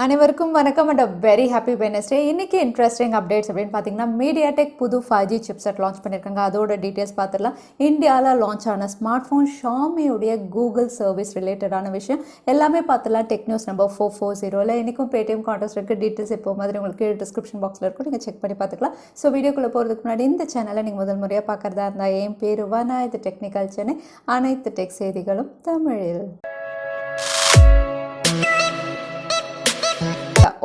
அனைவருக்கும் வணக்கம் and very happy Wednesday. இன்னைக்கு இன்ட்ரெஸ்டிங் அப்டேட்ஸ் அப்படின்னு பார்த்தீங்கன்னா மீடியாடெக் புது 5G சிப்செட் லான்ச் பண்ணியிருக்காங்க. அதோட டீட்டெயில்ஸ் பார்த்துடலாம். இந்தியாவில் லான்ச் ஆன ஸ்மார்ட் ஃபோன் ஷாமியுடைய கூகுள் சர்வீஸ் ரிலேட்டடான விஷயம் எல்லாமே பார்த்துலாம். டெக் நியூஸ் நம்பர் 440 இன்றைக்கும் பேடிஎம் கான்டெஸ்ட் இருக்குது. டீட்டெயில்ஸ் இப்போ மாதிரி உங்களுக்கு டிஸ்கிரிப்ஷன் பாக்ஸில் இருக்கும், நீங்கள் செக் பண்ணி பார்த்துக்கலாம். ஸோ வீடியோக்குள்ளே போகிறதுக்கு முன்னாடி இந்த சேனலை நீங்கள் முதல் முறையாக பார்க்குறதா இருந்தால் என் பேர் வனா, இது டெக்னிக்கல் சென்னை, அனைத்து டெக் செய்திகளும் தமிழில்.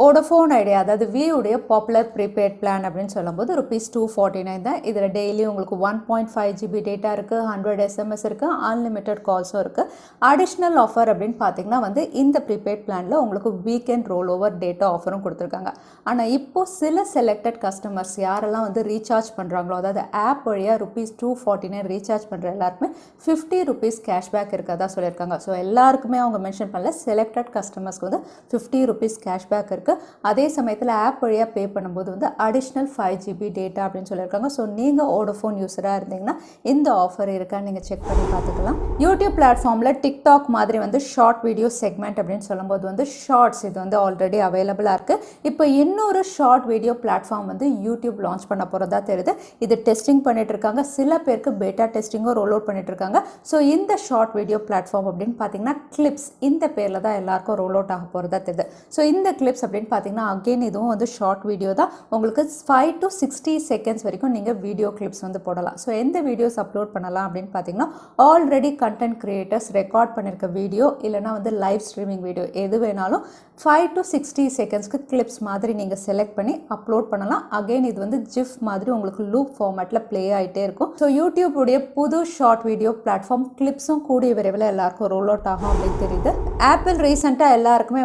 வோடஃபோன் ஐடியா, அதாவது வியோடைய பாப்புலர் ப்ரீபெய்ட் பிளான் அப்படின்னு சொல்லும்போது ₹249 தான். இதில் டெய்லி உங்களுக்கு 1.5 GB டேட்டா இருக்குது, 100 SMS இருக்குது, அன்லிமிட்டட் கால்ஸும் இருக்குது. அடிஷ்னல் ஆஃபர் அப்படின்னு பார்த்தீங்கன்னா இந்த ப்ரீபெய்ட் பிளானில் உங்களுக்கு வீக்கெண்ட் ரோல் ஓவர் டேட்டா ஆஃபரும் கொடுத்துருக்காங்க. ஆனால் இப்போது சில செலக்டட் கஸ்டமர்ஸ் யாரெல்லாம் ரீசார்ஜ் பண்ணுறாங்களோ, அதாவது ஆப் வழியாக ₹249 ரீசார்ஜ் பண்ணுற எல்லாருக்குமே ₹50 கேஷ்பேக் இருக்கிறதா சொல்லியிருக்காங்க. ஸோ எல்லாருக்குமே அவங்க மென்ஷன் பண்ணல, செலக்டட் கஸ்டமர்ஸ்க்கு ₹50 கேஷ்பேக் இருக்குது. அதே சமயத்தில் ஆப் வழியாக பே பண்ணும்போது அடிஷ்னல் 5 GB டேட்டா அப்படின்னு சொல்லியிருக்காங்க. ஸோ நீங்கள் வோடஃபோன் யூஸராக இருந்தீங்கன்னா இந்த ஆஃபர் இருக்கான்னு நீங்கள் செக் பண்ணி பார்த்துக்கலாம். யூடியூப் பிளாட்ஃபார்மில் டிக்டாக் மாதிரி ஷார்ட் வீடியோ செக்மெண்ட் அப்படின்னு சொல்லும்போது ஷார்ட்ஸ் இது ஆல்ரெடி அவைலபிளாக இருக்குது. இப்போ இன்னொரு short video platform YouTube launch பண்ண போகிறதா தெரியுது. இது டெஸ்டிங் பண்ணிட்டு இருக்காங்க. சில பேருக்கு பேட்டா டெஸ்டிங்கும் ரோல் அவுட் பண்ணிட்டு இருக்காங்க. ஸோ இந்த ஷார்ட் வீடியோ பிளாட்ஃபார்ம் அப்படின்னு பார்த்தீங்கன்னா கிளிப்ஸ், இந்த பேரில் தான் எல்லாருக்கும் ரோல் அவுட் ஆக போகிறதா தெரியுது. ஸோ இந்த கிளிப்ஸ் அப்படின்னு பார்த்தீங்கன்னா அகெயின் இதுவும் ஷார்ட் வீடியோ தான். உங்களுக்கு 5 to 60 செகண்ட்ஸ் வரைக்கும் நீங்கள் வீடியோ கிளிப்ஸ் போடலாம். ஸோ எந்த வீடியோஸ் அப்லோட் பண்ணலாம் அப்படின்னு பார்த்தீங்கன்னா ஆல்ரெடி கண்டென்ட் கிரியேட்டர்ஸ் ரெக்கார்ட் பண்ணியிருக்க வீடியோ, இல்லைனா லைவ் ஸ்ட்ரீமிங் வீடியோ, எது வேணாலும் 5 to 60 செகண்ட்ஸ்க்கு கிளிப்ஸ் மாதிரி நீங்கள் செலக்ட் பண்ணி அப்லோட் பண்ணலாம். அகெயின் இது ஜிஃப் மாதிரி உங்களுக்கு லூப் ஃபார்மேட்டில் ப்ளே ஆகிட்டே இருக்கும். ஸோ யூடியூப் உடைய புது ஷார்ட் வீடியோ பிளாட்ஃபார்ம் கிளிப்ஸும் கூடிய விரைவில் எல்லாருக்கும் ரோல் அவுட் ஆகும் அப்படின்னு தெரியுது. ஆப்பிள் ரீசெண்டாக எல்லாருக்குமே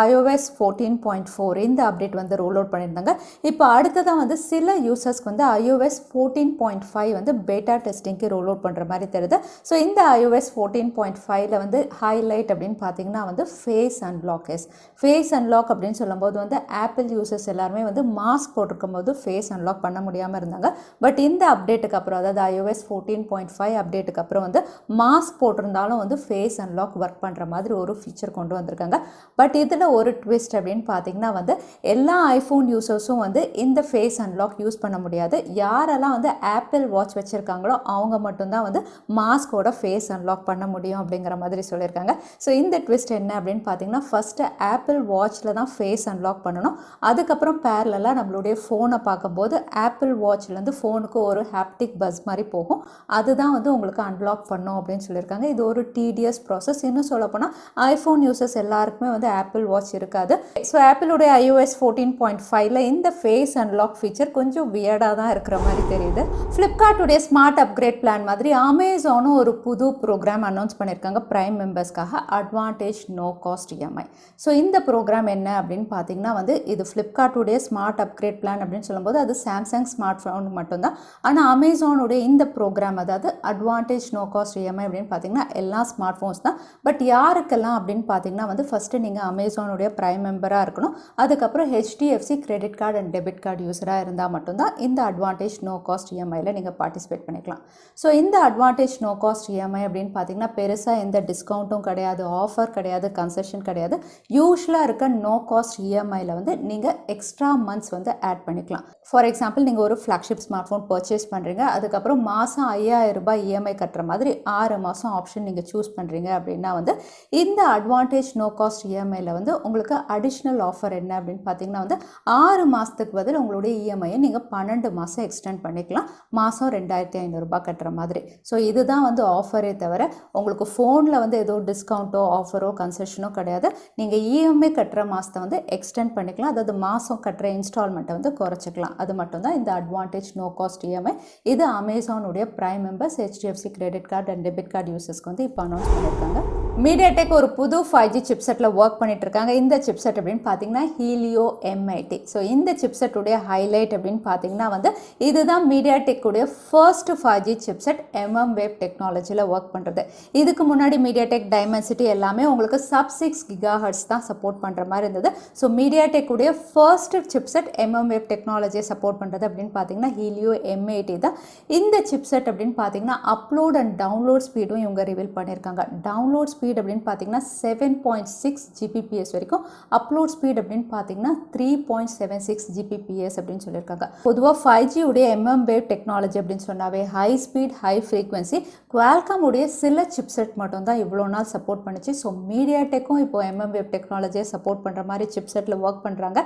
iOS 14.4 இந்த அப்டேட் ரோல் அவுட் பண்ணியிருந்தாங்க. இப்போ அடுத்ததான் சில யூசர்ஸ்க்கு iOS 14.5 பேட்டா டெஸ்டிங்க்கு ரோல் அவுட் பண்ணுற மாதிரி தெரியுது. ஸோ இந்த iOS 14.5ல ஹைலைட் அப்படின்னு பார்த்தீங்கன்னா ஃபேஸ் அன்லாக். ஃபேஸ் அன்லாக் அப்படின்னு சொல்லும்போது ஆப்பிள் யூசர்ஸ் எல்லாருமே மாஸ்க் போட்டிருக்கும் போது ஃபேஸ் அன்லாக் பண்ண முடியாமல் இருந்தாங்க. பட் இந்த அப்டேட்டுக்கு அப்புறம், அதாவது iOS 14.5 அப்டேட்டுக்கு அப்புறம் மாஸ்க் போட்டிருந்தாலும் ஃபேஸ் அன்லாக் ஒர்க் பண்ணுற மாதிரி ஒரு ஃபீச்சர் கொண்டு வந்திருக்காங்க. பட் இதில் ஒரு ட்விஸ்ட் அப்படின்னு பார்த்தீங்கன்னா எல்லா ஐஃபோன் யூசர்ஸும் இந்த ஃபேஸ் அன்லாக் யூஸ் பண்ண முடியாது. யாரெல்லாம் ஆப்பிள் வாட்ச் வச்சுருக்காங்களோ அவங்க மட்டும்தான் மாஸ்கோட ஃபேஸ் அன்லாக் பண்ண முடியும் அப்படிங்கிற மாதிரி சொல்லியிருக்காங்க. ஸோ இந்த ட்விஸ்ட் என்ன அப்படின்னு பார்த்தீங்கன்னா ஃபஸ்ட்டு ஆப்பிள் வாட்சில் தான் ஃபேஸ் அன்லாக் பண்ணணும். அதுக்கப்புறம் பேரலாக நம்மளுடைய ஃபோனை பார்க்கும்போது ஆப்பிள் வாட்ச்லேருந்து ஃபோனுக்கு ஒரு ஹாப்டிக் பஸ் மாதிரி போகும். அதுதான் உங்களுக்கு அன்லாக் பண்ணும் அப்படின்னு சொல்லியிருக்காங்க. இது ஒரு டிடிஎஸ் ப்ராசஸ். இன்னும் சொல்லப்போனால் ஐஃபோன் யூசர்ஸ் எல்லாருக்குமே ஆப்பிள் வாட்ச் இருக்காது. ஸோ ஆப்பிளுடைய iOS 14.5ல இந்த ஃபேஸ் அன்லாக் ஃபீச்சர் கொஞ்சம் வியர்டாக தான் இருக்கிற மாதிரி தெரியுது. ஃப்ளிப்கார்ட்டுடைய ஸ்மார்ட் அப்கிரேட் பிளான் மாதிரி அமேசானும் ஒரு புது ப்ரோக்ராம் அனௌன்ஸ் பண்ணியிருக்காங்க பிரைம் மெம்பர்ஸ்க்காக, advantage no cost EMI. So இந்த ப்ரோக்ராம் என்ன அப்படின்னு பார்த்தீங்கன்னா இது ஃப்ளிப்கார்ட்டுடைய ஸ்மார்ட் அப்கிரேட் பிளான் அப்படின்னு சொல்லும்போது அது சாம்சங் ஸ்மார்ட் ஃபோன் மட்டும்தான். ஆனால் அமேசானுடைய இந்த ப்ரோக்ராம், அதாவது அட்வான்டேஜ் நோ காஸ்ட் EMI அப்படின்னு பார்த்தீங்கன்னா எல்லா ஸ்மார்ட் ஃபோன்ஸ் தான். பட் யாருக்கெல்லாம் அப்படின்னு பார்த்தீங்கன்னா ஃபஸ்ட்டு நீங்கள் அமேசானுடைய பிரைம் மெம்பராக இருக்கணும். அதுக்கப்புறம் HDFC credit card and debit card யூஸராக இருந்தால் மட்டும்தான் இந்த அட்வான்டேஜ் நோ காஸ்ட் EMIயில் நீங்கள் பார்ட்டிசிபேட் பண்ணிக்கலாம். ஸோ இந்த அட்வான்டேஜ் நோ காஸ்ட் EMI அப்படின்னு பார்த்தீங்கன்னா பெருசாக எந்த டிஸ்கவுண்ட்டும் கிடையாது, ஆஃபர் கிடையாது, கன்செஷன் கிடையாது. யூஸ்வலாக இருக்க நோ காஸ்ட் EMIயில் நீங்கள் எக்ஸ்ட்ரா மந்த்ஸ் ஆட் பண்ணிக்கலாம். ஃபார் எக்ஸாம்பிள் நீங்கள் ஒரு ஃப்ளாக்ஷிப் ஸ்மார்ட் ஃபோன் பர்ச்சேஸ் பண்ணுறீங்க, அதுக்கப்புறம் மாதம் ₹5000 EMI கட்டுற மாதிரி 6 மாதம் ஆப்ஷன் நீங்கள் சூஸ் பண்ணுறீங்க அப்படின்னா இந்த அட்வான்டேஜ் நோ காஸ்ட் EMIயில் உங்களுக்கு அடிஷ்னல் ஆஃபர் என்ன அப்படின்னு பார்த்தீங்கன்னா 6 மாதத்துக்கு பதில் உங்களுடைய EMIயை நீங்கள் 12 மாதம் எக்ஸ்டெண்ட் பண்ணிக்கலாம், மாதம் ₹2500 கட்டுற மாதிரி. ஸோ இதுதான் ஆஃபரே தவிர உங்களுக்கு ஃபோனில் ஏதோ டிஸ்கவுண்ட்டோ ஆஃபரோ கன்செஷனோ கிடையாது. நீங்கள் EMI கட்டுற மாதத்தை எக்ஸ்டெண்ட் பண்ணிக்கலாம், அதாவது மாதம் கட்டுற இன்ஸ்டால்மெண்ட்டை குறைச்சிக்கலாம். அது மட்டும்தான் இந்த அட்வான்டேஜ் நோ காஸ்ட் EMI. இது அமேசானுடைய prime members, HDFC credit card and debit card யூசர்ஸ்க்கு இப்போ அனௌன்ஸ் பண்ணியிருக்காங்க. மீடியாடெக் ஒரு புது 5G சிப்செட்டில் ஒர்க் பண்ணிட்டு இருக்காங்க. இந்த சிப்செட் அப்படின்னு பார்த்தீங்கன்னா ஹீலியோ M80. ஸோ இந்த சிப்செட்டுடைய ஹைலைட் அப்படின்னு பார்த்தீங்கன்னா இதுதான் மீடியாடெக்குடைய ஃபர்ஸ்ட் 5G சிப்செட் mmWave டெக்னாலஜியில் ஒர்க் பண்ணுறது. இதுக்கு முன்னாடி மீடியாடெக் டைமென்சிட்டி எல்லாமே உங்களுக்கு sub 6 GHz தான் சப்போர்ட் சப்போர்ட் பண்ணுற மாதிரி இருந்தது. ஸோ MediaTek உடைய ஃபர்ஸ்ட் சிப்செட் mmWave டெக்னாலஜியை சப்போர்ட் பண்ணுறது அப்படின்னு பார்த்தீங்கன்னா Helio M80 தான். இந்த சிப்செட் அப்படின்னு பார்த்தீங்கன்னா அப்லோட் அண்ட் டவுன்லோட் ஸ்பீடும் இவங்க ரிவீல் பண்ணியிருக்காங்க. டவுன்லோட் ஸ்பீட் அப்படின்னு பார்த்தீங்கன்னா 7.6 Gbps வரைக்கும், அப்லோட் ஸ்பீட் அப்படின்னு பார்த்தீங்கன்னா 3.76 Gbps அப்படின்னு சொல்லியிருக்காங்க. பொதுவாக 5G உடைய mmWave டெக்னாலஜி அப்படின்னு சொன்னாவே high speed high frequency, Qualcomm உடைய சில சிப்செட் மட்டும் தான் இவ்வளோ நாள் சப்போர்ட் பண்ணிச்சு. ஸோ MediaTekக்கும் இப்போ mmWave டெக்னாலஜியை சப்போர்ட் பண்ணுற மாதிரி சிப்செட்டில் ஒர்க் பண்ணுறாங்க.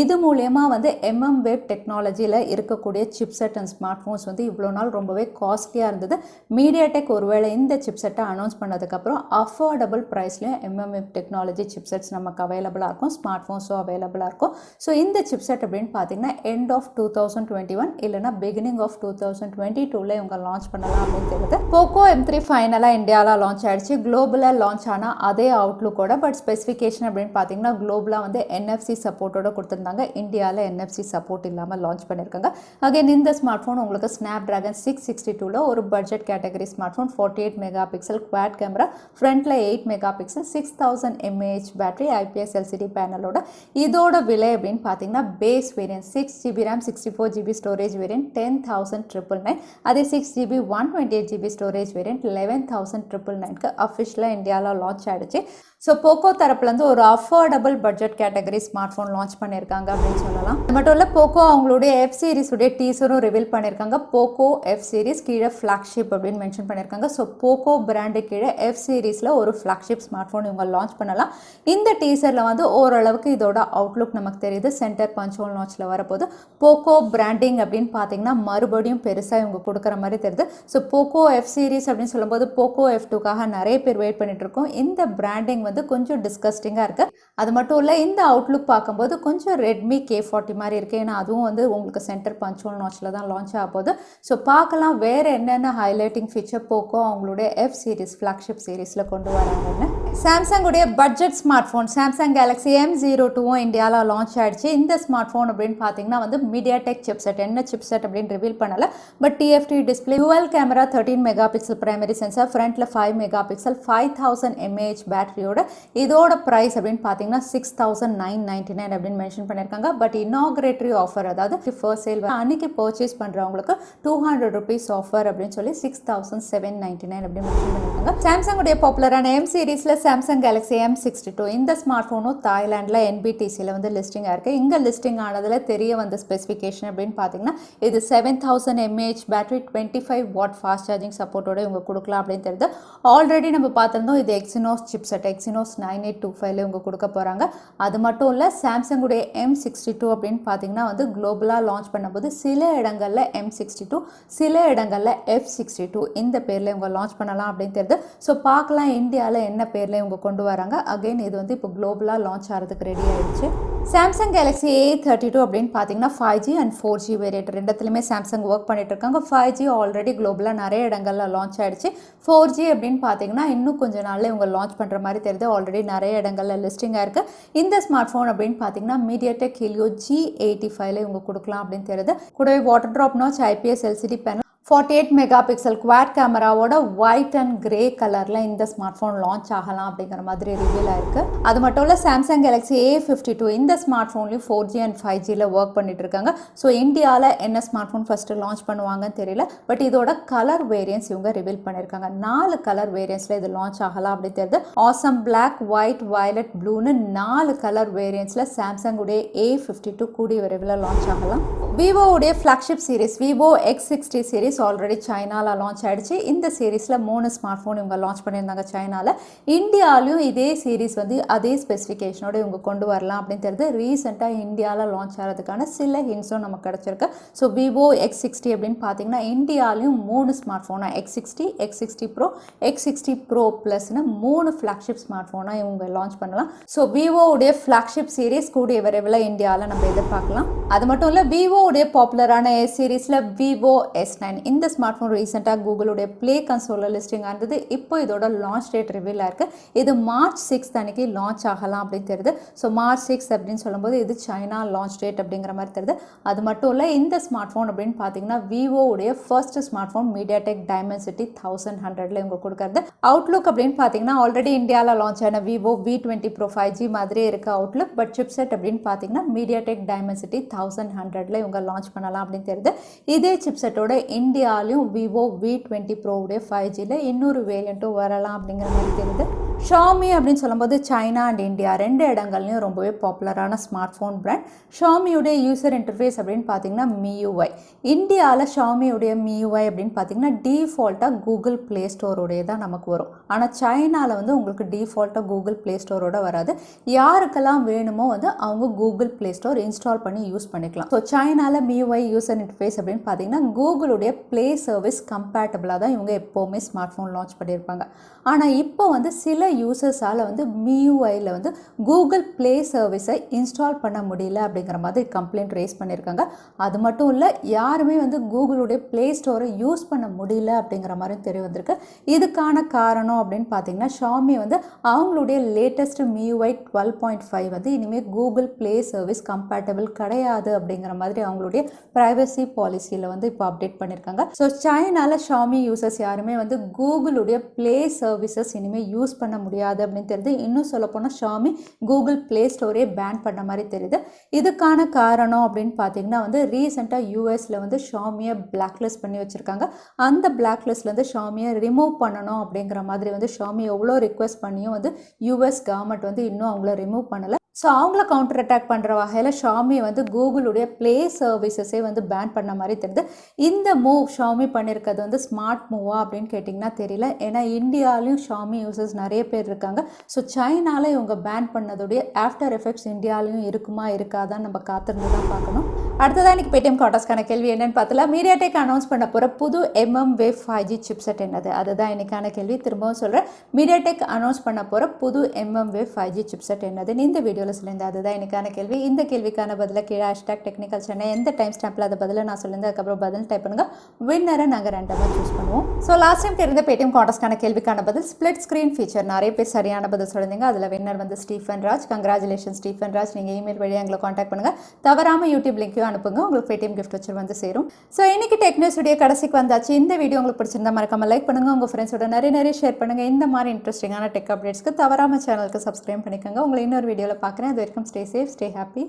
இது மூலயமா வந்து mmWave டெக்னாலஜியில் இருக்கக்கூடிய சிப்செட் அண்ட் ஸ்மார்ட் ஃபோன்ஸ் வந்து இவ்வளோ நாள் ரொம்பவே காஸ்ட்லியாக இருந்தது. MediaTek ஒருவேளை இந்த சிப்செட்டை அனௌன்ஸ் பண்ணதுக்கப்புறம் அஃபோர்டபுள் ப்ரைஸ்லையும் mmWave டெக்னாலஜி சிப்செட்ஸ் நமக்கு அவைலபிளாக இருக்கும், ஸ்மார்ட் ஃபோன்ஸும் அவைலபிளாக இருக்கும். ஸோ இந்த சிப்செட் அப்படின்னு பார்த்தீங்கன்னா எண்ட் ஆஃப் 2021 இல்லைனா பிகினிங் ஆஃப் 2022 இவங்க லான்ச் பண்ணலாம் அப்படின்னு தெரியுது. Poco M3 ஃபைனலாக இந்தியாவில் லான்ச் ஆகிடுச்சு. குளோபலாக லான்ச் ஆனால் அதே அவுட்லுக்கோட, பட் ஸ்பெசிஃபிகேஷன் அப்படின்னு பார்த்தீங்கன்னா குளோபலாக வந்து NFC சப்போர்ட்டோட கொடுத்துருந்தாங்க. இந்தியாவில் NFC சப்போர்ட் இல்லாமல் லான்ச் பண்ணியிருக்காங்க. அகைன் இந்த ஸ்மார்ட் ஃபோன் உங்களுக்கு Snapdragon 662 ஒரு budget category smart phone, 48 mega pixel quad camera, ஃப்ரண்ட்டில் 8 mega pixel, 6000 mAh battery, IPS LCD பேனலோட. இதோட விலை அப்படின்னு பார்த்தீங்கன்னா base variant 6GB RAM 64GB storage variant 10,999, அதே 6GB 128GB ஸ்டோரேஜ் வேரியன்ட் 11,999க்கு அஃபிஷியலாக இந்தியாவில் லான்ச் ஆகிடுச்சு. ஸோ போக்கோ தரப்புலேருந்து ஒரு affordable budget category smart phone launch பண்ணியிருக்காங்க அப்படின்னு சொல்லலாம். அது மட்டும் இல்லை, போக்கோ அவங்களுடைய F சீரிஸ் உடைய டீசரும் ரிவீல் பண்ணியிருக்காங்க. போக்கோ F சீரிஸ் கீழே ஃப்ளாக்ஷிப் அப்படின்னு மென்ஷன் பண்ணியிருக்காங்க. ஸோ போக்கோ பிராண்டு கீழே F சீரிஸில் ஒரு ஃப்ளாக்ஷிப் ஸ்மார்ட் ஃபோன் இவங்க லான்ச் பண்ணலாம். இந்த டீசரில் வந்து ஓரளவுக்கு இதோட அவுட்லுக் நமக்கு தெரியுது. சென்டர் பஞ்சோல் நாட்சில் வரப்போது போக்கோ பிராண்டிங் அப்படின்னு பார்த்தீங்கன்னா மறுபடியும் பெருசாக இவங்க கொடுக்குற மாதிரி தெரியுது. ஸோ போக்கோ F சீரிஸ் அப்படின்னு சொல்லும்போது போக்கோ F2க்காக நிறைய பேர் வெயிட் பண்ணிட்டு இருக்கோம். இந்த பிராண்டிங் வந்து கொஞ்சம் டிஸ்கஸ்டிங்காக இருக்குது. அது மட்டும் இல்லை, இந்த அவுட்லுக் பார்க்கும்போது கொஞ்சம் ரெட்மி K40 மாதிரி இருக்குது. ஏன்னா அதுவும் வந்து உங்களுக்கு சென்டர் பஞ்சோல் நாட்சில் தான் லான்ச் ஆக போகுது. ஸோ பார்க்கலாம் வேறு என்னென்ன ஹைலைட்டிங் ஃபீச்சர் போக்கோ அவங்களுடைய F சீரிஸ் ஃப்ளாக்ஷிப் சீரிஸில் கொண்டு வராங்கன்னு. சாம்சங் உடைய budget smart phone Samsung Galaxy M02 இந்தியாவில் லான்ச் ஆகிடுச்சு. இந்த ஸ்மார்ட் ஃபோன் அப்படின்னு பார்த்தீங்கன்னா வந்து MediaTek சிப்செட், என்ன சிப்செட் அப்படின்னு ரிவீல் பண்ணலை, but TFT display, twelve camera, 13 mega pixel primary sensor, ஃப்ரண்ட்டில் 5 மெகா பிக்சல், 5000 mAh பேட்டரியோட. இதோட ப்ரைஸ் அப்படின்னு பார்த்தீங்கன்னா 6,999 அப்படின்னு மென்ஷன் பண்ணியிருக்காங்க. பட் இனாகிரேட்டரி ஆஃபர், அதாவது ஃபர்ஸ்ட் சேல் அன்னைக்கு பர்ச்சேஸ் பண்ணுறவங்களுக்கு 200 rupees ஆஃபர் அப்படின்னு சொல்லி 6,799 அப்படின்னு மென்ஷன் பண்ணியிருக்காங்க. சாம்சங் உடைய பாப்புலரான M சீரிஸில் சாம்சங் Galaxy M62 இந்த ஸ்மார்ட் ஃபோனும் தாய்லாண்டில் NBTCயில் வந்து லிஸ்டிங்காக இருக்குது. இங்கே லிஸ்டிங் ஆனதில் தெரிய வந்த ஸ்பெசிஃபிகேஷன் அப்படின்னு பார்த்தீங்கன்னா இது 7000 mAh battery, 25 watt fast charging சப்போர்ட்டோட இவங்க கொடுக்கலாம் அப்படின்னு தெரியுது. ஆல்ரெடி நம்ம பார்த்துருந்தோம் இது எக்ஸினோஸ் சிப்செட், எக்ஸினோஸ் 9825 இவங்க கொடுக்க போகிறாங்க. அது மட்டும் இல்லை, சாம்சங் உடைய M62 அப்படின்னு பார்த்தீங்கன்னா வந்து குளோபலாக லான்ச் பண்ணும்போது சில இடங்களில் M62, சில இடங்களில் F62 இந்த பேரில் இவங்க லான்ச் பண்ணலாம் அப்படின்னு தெரியுது. ஸோ பார்க்கலாம் இந்தியாவில் என்ன பேரில் இவங்க கொண்டு வராங்க. அகைன் இது வந்து இப்போ குளோபலாக லான்ச் ஆகிறதுக்கு ரெடி ஆயிடுச்சு. சாம்சங் Galaxy A52 அப்படின்னு பார்த்தீங்கன்னா 5G அண்ட் 4G வேரியன்ட் ரெண்டுத்துலையுமே சாம்சங் ஒர்க் பண்ணிட்டு இருக்காங்க. 5G ஆல்ரெடி குளோபலாக நிறைய இடங்களில் லான்ச் ஆகிடுச்சு. 4G அப்படின்னு பார்த்தீங்கன்னா இன்னும் கொஞ்ச நாளில் இவங்க லான்ச் பண்ணுற மாதிரி தெரியுது. ஆல்ரெடி நிறைய இடங்களில் லிஸ்டிங்காக இருக்குது. இந்த ஸ்மார்ட் ஃபோன் அப்படின்னு பார்த்தீங்கன்னா MediaTek Helio G85 இவங்க கொடுக்கலாம் அப்படின்னு தெரியுது. கூடவே water drop notch, IPS LCD panel, 48 mega pixel quad கேமராவோட ஒயிட் அண்ட் கிரே கலரில் இந்த ஸ்மார்ட் ஃபோன் லான்ச் ஆகலாம் அப்படிங்கிற மாதிரி ரிவீல் ஆயிருக்கு. அது மட்டும் இல்லை, சாம்சங் Galaxy A52 இந்த ஸ்மார்ட் ஃபோன்லேயும் 4G அண்ட் 5Gயில் ஒர்க் பண்ணிட்டு இருக்காங்க. ஸோ இந்தியாவில் என்ன ஸ்மார்ட் ஃபோன் ஃபஸ்ட்டு லான்ச் பண்ணுவாங்கன்னு தெரியல, பட் இதோட கலர் வேரியன்ஸ் இவங்க ரிவீல் பண்ணியிருக்காங்க. 4 கலர் வேரியன்ஸில் இது லான்ச் ஆகலாம் அப்படின்னு தெரியுது. ஆசம் பிளாக், ஒயிட், வயலட், ப்ளூன்னு 4 கலர் வேரியன்ஸில் சாம்சங் உடைய A52 கூடிய விரைவில் லான்ச் ஆகலாம். விவோ உடைய flagship series Vivo X60 series already சைனாவில் லான்ச் ஆகிடுச்சு. இந்த சீரீஸில் 3 ஸ்மார்ட் ஃபோன் இவங்க லான்ச் பண்ணியிருந்தாங்க சைனாவில். இந்தியாவிலையும் இதே சீரீஸ் வந்து அதே ஸ்பெசிஃபிகேஷனோட இவங்க கொண்டு வரலாம் அப்படின்னு தெரியுது. ரீசெண்டாக இந்தியாவில் லான்ச் ஆகிறதுக்கான சில ஹிண்ட்ஸும் நமக்கு கிடச்சிருக்கு. ஸோ Vivo X60 அப்படின்னு பார்த்தீங்கன்னா இந்தியாவிலையும் 3 ஸ்மார்ட் ஃபோனாக X60, X60 Pro, X60 Pro Plusன்னு 3 flagship smart ஃபோனாக இவங்க லான்ச் பண்ணலாம். ஸோ Vivo உடைய ஃப்ளாக்ஷிப் சீரீஸ் கூடிய விரைவில் இந்தியாவில் நம்ம எதிர்பார்க்கலாம். அது மட்டும் இல்லை, Vivo உடைய பாப்புலரான சீரீஸில் Vivo S9 இந்த ஸ்மார்ட் ஃபோன் ரீசெண்டாக கூகுளுடைய ப்ளே கன்சோலில் லிஸ்டிங் ஆனது. இப்போ இதோட லான்ச் டேட் ரிவீல் ஆயிருக்கு. இது மார்ச் 6 அன்னைக்கு லான்ச் ஆகலாம் அப்படின்னு தெரியுது. ஸோ மார்ச் 6 அப்படின்னு சொல்லும்போது இது சைனா லான்ச் டேட் அப்படிங்கிற மாதிரி தெரியுது. அது மட்டும் இல்லை, இந்த ஸ்மார்ட் ஃபோன் அப்படின்னு பார்த்தீங்கன்னா விவோவுடைய first smart phone MediaTek Dimensity 1100 இவங்க கொடுக்குறது. அவுட்லுக் அப்படின்னு பார்த்தீங்கன்னா ஆல்ரெடி இந்தியாவில் லான்ச் ஆன விவோ V20 Pro 5G மாதிரியே இருக்குது அவுட்லுக். பட் சிப்செட் அப்படின்னு பார்த்தீங்கன்னா மீடியாடெக் டைமென்சிட்டி 1100 இவங்க லான்ச் பண்ணலாம் அப்படின்னு தெரியுது. இதே சிப்செட்டோட இந்தியாலையும் விவோ V20 Pro உடைய 5Gல இன்னொரு வேரியண்ட்டும் வரலாம் அப்படிங்கிற மாதிரி தெரியுது. ஷாமி அப்படின்னு சொல்லும்போது சைனா அண்ட் இந்தியா ரெண்டு இடங்கள்லையும் ரொம்பவே பாப்புலரான ஸ்மார்ட் ஃபோன் பிராண்ட். ஷாமியுடைய யூசர் இன்டர்ஃபேஸ் அப்படின்னு பார்த்தீங்கன்னா MIUI. இந்தியாவில் ஷாமியுடைய MIUI அப்படின்னு பார்த்தீங்கன்னா டிஃபால்ட்டாக கூகுள் ப்ளே ஸ்டோரோடைய தான் நமக்கு வரும். ஆனால் சைனாவில் வந்து உங்களுக்கு டிஃபால்ட்டாக கூகுள் ப்ளே ஸ்டோரோட வராது. யாருக்கெல்லாம் வேணுமோ வந்து அவங்க கூகுள் ப்ளே ஸ்டோர் இன்ஸ்டால் பண்ணி யூஸ் பண்ணிக்கலாம். ஸோ சைனாவில் MIUI யூசர் இன்டர்ஃபேஸ் அப்படின்னு பார்த்தீங்கன்னா கூகுளுடைய ப்ளே சர்வீஸ் கம்பேட்டபிளாக தான் இவங்க எப்போவுமே ஸ்மார்ட் ஃபோன் லான்ச் பண்ணியிருப்பாங்க. ஆனால் இப்போ வந்து சில யூசர்ஸால் வந்து MIUIயில் வந்து கூகுள் ப்ளே சர்வீஸை இன்ஸ்டால் பண்ண முடியல அப்படிங்கிற மாதிரி கம்ப்ளைண்ட் ரைஸ் பண்ணியிருக்காங்க. அது மட்டும் இல்லை, யாருமே வந்து கூகுளுடைய ப்ளே ஸ்டோரை யூஸ் பண்ண முடியல அப்படிங்கிற மாதிரி தெரிய வந்திருக்கு. இதுக்கான காரணம் அப்படின்னு பார்த்தீங்கன்னா ஷாமி வந்து அவங்களுடைய லேட்டஸ்ட் MIUI 12.5 வந்து இனிமேல் கூகுள் ப்ளே சர்வீஸ் கம்பேட்டபிள் கிடையாது அப்படிங்கிற மாதிரி அவங்களுடைய ப்ரைவசி பாலிசியில் வந்து இப்போ அப்டேட் பண்ணியிருக்காங்க. ஸோ சைனாவில் ஷாமி யூசர்ஸ் யாருமே வந்து கூகுளுடைய ப்ளே சர்வீசஸ் இனிமேல் யூஸ் பண்ண முடியாது அப்படின்னு தெரியுது. இன்னும் சொல்லப்போனால் ஷாமி கூகுள் ப்ளே ஸ்டோரே பேன் பண்ண மாதிரி தெரியுது. இதுக்கான காரணம் அப்படின்னு பார்த்தீங்கன்னா வந்து ரீசெண்டாக யூஎஸில் வந்து ஷாமியை பிளாக் லிஸ்ட் பண்ணி வச்சுருக்காங்க. அந்த பிளாக் லிஸ்ட்லேருந்து ஷாமியை ரிமூவ் பண்ணணும் அப்படிங்கிற மாதிரி வந்து ஷாமி எவ்வளோ ரிக்வெஸ்ட் பண்ணியும் வந்து யூஎஸ் கவர்மெண்ட் வந்து இன்னும் அவங்கள ரிமூவ் பண்ணலை. ஸோ அவங்கள கவுண்டர் அட்டாக் பண்ணுற வகையில் ஷாமி வந்து கூகுளுடைய ப்ளே சர்வீசஸே வந்து பேன் பண்ண மாதிரி தெரியுது. இந்த மூவ் ஷாமி பண்ணியிருக்கிறது வந்து ஸ்மார்ட் மூவா அப்படின்னு கேட்டிங்கன்னா தெரியல. ஏன்னா இந்தியாவிலையும் ஷாமி யூசர்ஸ் நிறைய பேர் இருக்காங்க. ஸோ சைனாவில் இவங்க பேன் பண்ணதுடைய ஆஃப்டர் எஃபெக்ட்ஸ் இந்தியாவிலையும் இருக்குமா இருக்காதான் நம்ம காத்திருந்து தான் பார்க்கணும். அடுத்ததான் இன்றைக்கி பேடிஎம் கான்டெஸ்ட்கான கேள்வி என்னன்னு பார்த்தல, மீடியாடெக் அனௌன்ஸ் பண்ண போகிற புது mmWave 5G சிப்செட் என்னது? அதுதான் இன்றைக்கான கேள்வி. திரும்பவும் சொல்கிறேன், மீடியாடெக் அனௌன்ஸ் பண்ண போகிற புது mmWave 5G சிப்செட் என்னதுன்னு இந்த வீடியோவில் சொல்லியிருந்தேன். அதுதான் இன்றைக்கான கேள்வி. இந்த கேள்விக்கான பதில கீழே #technicalchennai எந்த டைம் ஸ்டாம்பில் அதை பதில நான் சொல்லியிருந்தேன். அதுக்கப்புறம் பதில் டைப் பண்ணுங்கள். வின்னரை நாங்கள் ரேண்டமாக சூஸ் பண்ணுவோம். ஸோ லாஸ்ட் டைம் தெரிந்த பேடிஎம் கான்டெஸ்ட்கான கேள்விக்கான பதில் ஸ்பிளிட் ஸ்க்ரீன் ஃபீச்சர். நிறைய பேர் சரியான பதில் சொல்லியிருந்தீங்க. அதில் வின்னர் வந்து Stephen Raj. Congratulation Stephen Raj. நீங்கள் இமெயில் வழியாக எங்களை காண்டாக்ட் பண்ணுங்கள். தவறாமல் யூடியூப் லிங்க்கையும் அனுப்புங்க. உங்களுக்கு பேடிஎம் கிஃப்ட் வச்சு வந்து சேரும். ஸோ இன்னைக்கு டெக் நியூஸ் வீடியோ கடைசிக்கு வந்தாச்சு. இந்த வீடியோ உங்களுக்கு பிடிச்சிருந்தா மறக்காம லைக் பண்ணுங்கள். உங்கள் ஃப்ரெண்ட்ஸோட நிறைய ஷேர் பண்ணுங்கள். இந்த மாதிரி இன்ட்ரெஸ்டிங்கான டெக் அப்டேட்ஸ்க்கு தவறாமல் சேனலுக்கு சப்ஸ்கிரைப் பண்ணிக்கோங்க. உங்களை இன்னொரு வீடியோவில் பார்க்குறேன். அது வரைக்கும் ஸ்டே சேஃப், ஸ்டே ஹாப்பி.